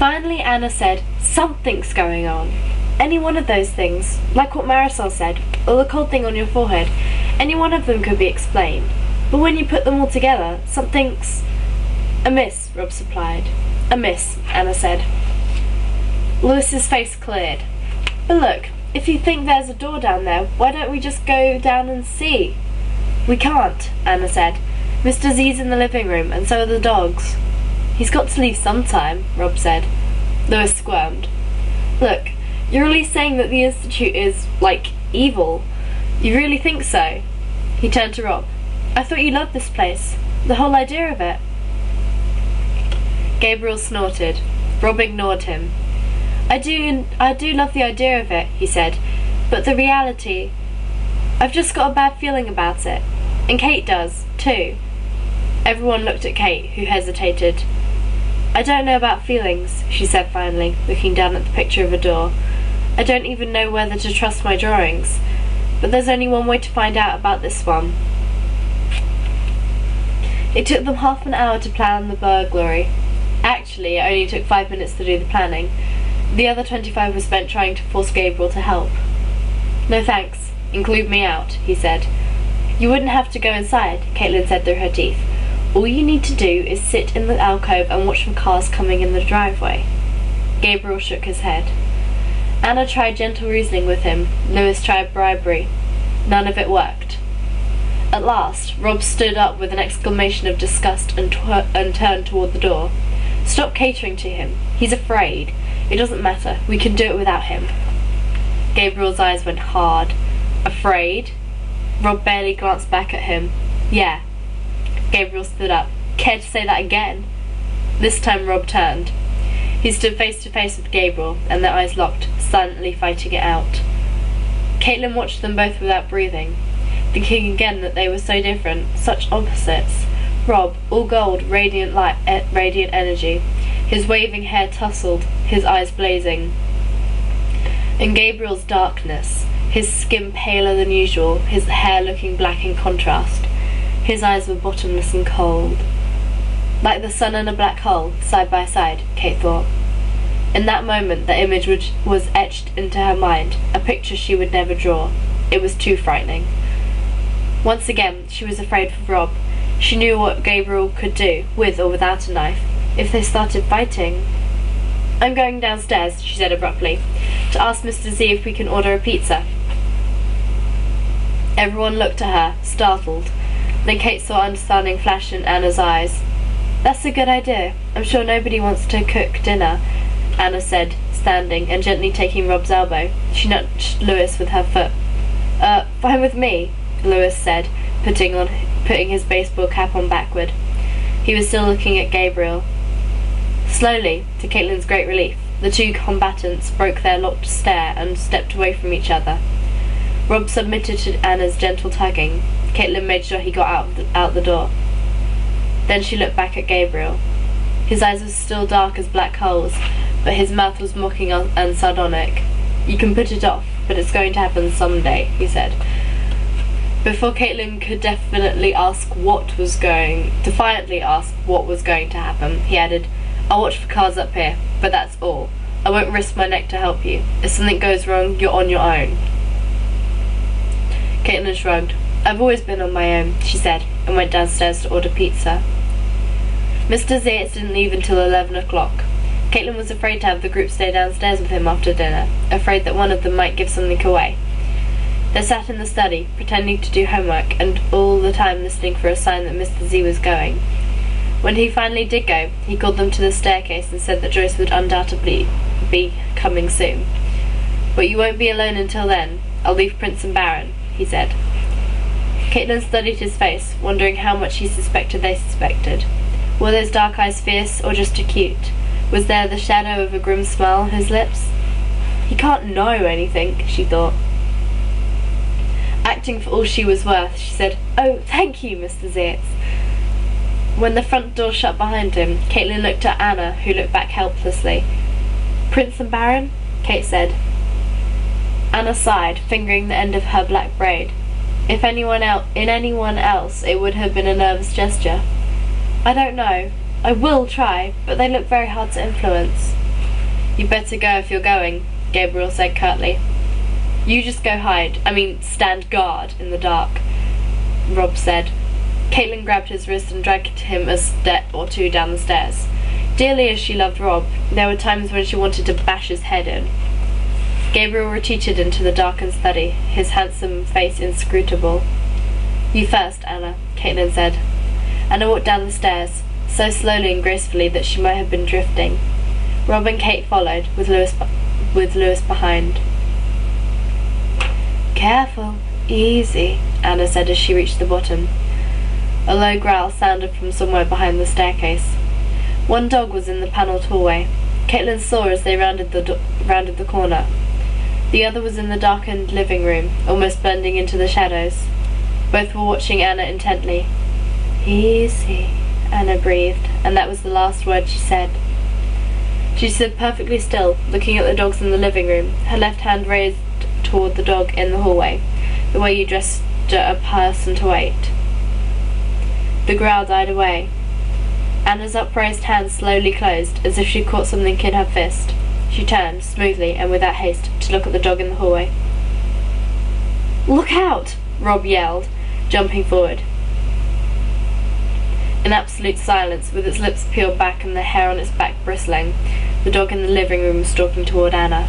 Finally Anna said, "Something's going on." Any one of those things, like what Marisol said, or the cold thing on your forehead, any one of them could be explained. But when you put them all together, something's amiss, Rob supplied. "Amiss," Anna said. Lewis's face cleared. "But look, if you think there's a door down there, why don't we just go down and see?" "We can't," Anna said. "Mr. Z's in the living room, and so are the dogs." "He's got to leave sometime," Rob said. Lewis squirmed. "Look, you're really saying that the Institute is, like, evil? You really think so?" He turned to Rob. "I thought you loved this place. The whole idea of it." Gabriel snorted. Rob ignored him. I do love the idea of it," he said, "but the reality... I've just got a bad feeling about it. And Kate does, too." Everyone looked at Kate, who hesitated. "I don't know about feelings," she said finally, looking down at the picture of a door. "I don't even know whether to trust my drawings. But there's only one way to find out about this one." It took them half an hour to plan the burglary. Actually, it only took 5 minutes to do the planning. The other 25 were spent trying to force Gabriel to help. "No thanks. Include me out," he said. "You wouldn't have to go inside," Caitlin said through her teeth. "All you need to do is sit in the alcove and watch for cars coming in the driveway." Gabriel shook his head. Anna tried gentle reasoning with him. Lewis tried bribery. None of it worked. At last, Rob stood up with an exclamation of disgust and turned toward the door. "Stop catering to him. He's afraid. It doesn't matter. We can do it without him." Gabriel's eyes went hard. "Afraid?" Rob barely glanced back at him. "Yeah." Gabriel stood up. "Care to say that again?" This time Rob turned. He stood face to face with Gabriel, and their eyes locked, silently fighting it out. Caitlin watched them both without breathing, thinking again that they were so different, such opposites. Rob, all gold, radiant light, radiant energy, his waving hair tousled, his eyes blazing. And Gabriel's darkness, his skin paler than usual, his hair looking black in contrast. His eyes were bottomless and cold. Like the sun and a black hole, side by side, Kate thought. In that moment the image was etched into her mind, a picture she would never draw. It was too frightening. Once again she was afraid for Rob. She knew what Gabriel could do, with or without a knife, if they started fighting. "I'm going downstairs," she said abruptly, "to ask Mr. Z if we can order a pizza." Everyone looked at her, startled. Then Kate saw understanding flash in Anna's eyes. "That's a good idea. I'm sure nobody wants to cook dinner," Anna said, standing and gently taking Rob's elbow. She nudged Lewis with her foot. Fine with me," Lewis said, putting his baseball cap on backward. He was still looking at Gabriel. Slowly, to Caitlin's great relief, the two combatants broke their locked stare and stepped away from each other. Rob submitted to Anna's gentle tugging. Caitlin made sure he got out the door. Then she looked back at Gabriel. His eyes were still dark as black holes, but his mouth was mocking and sardonic. "You can put it off, but it's going to happen someday," he said. Before Caitlin could defiantly ask what was going to happen, he added, "I'll watch for cars up here, but that's all. I won't risk my neck to help you. If something goes wrong, you're on your own." Caitlin shrugged. "I've always been on my own," she said, and went downstairs to order pizza. Mr. Zaitz didn't leave until 11 o'clock. Caitlin was afraid to have the group stay downstairs with him after dinner, afraid that one of them might give something away. They sat in the study, pretending to do homework, and all the time listening for a sign that Mr. Z was going. When he finally did go, he called them to the staircase and said that Joyce would undoubtedly be coming soon. "But you won't be alone until then. I'll leave Prince and Baron," he said. Caitlin studied his face, wondering how much he suspected they suspected. Were those dark eyes fierce or just acute? Was there the shadow of a grim smile on his lips? He can't know anything, she thought. Acting for all she was worth, she said, "Oh, thank you, Mr. Zaitz." When the front door shut behind him, Caitlin looked at Anna, who looked back helplessly. "Prince and Baron?" Kate said. Anna sighed, fingering the end of her black braid. In anyone else, it would have been a nervous gesture. "I don't know. I will try, but they look very hard to influence." "You better go if you're going," Gabriel said curtly. "You just go stand guard in the dark," Rob said. Caitlin grabbed his wrist and dragged him a step or two down the stairs. Dearly as she loved Rob, there were times when she wanted to bash his head in. Gabriel retreated into the darkened study, his handsome face inscrutable. "You first, Anna," Caitlin said. Anna walked down the stairs, so slowly and gracefully that she might have been drifting. Rob and Kate followed, with Lewis behind. "Careful, easy," Anna said as she reached the bottom. A low growl sounded from somewhere behind the staircase. One dog was in the panelled hallway. Caitlin saw as they rounded the corner. The other was in the darkened living room, almost blending into the shadows. Both were watching Anna intently. "Easy," Anna breathed, and that was the last word she said. She stood perfectly still, looking at the dogs in the living room, her left hand raised toward the dog in the hallway, the way you gesture a person to wait. The growl died away. Anna's upraised hand slowly closed, as if she caught something in her fist. She turned, smoothly and without haste, to look at the dog in the hallway. "Look out!" Rob yelled, jumping forward. In absolute silence, with its lips peeled back and the hair on its back bristling, the dog in the living room was stalking toward Anna.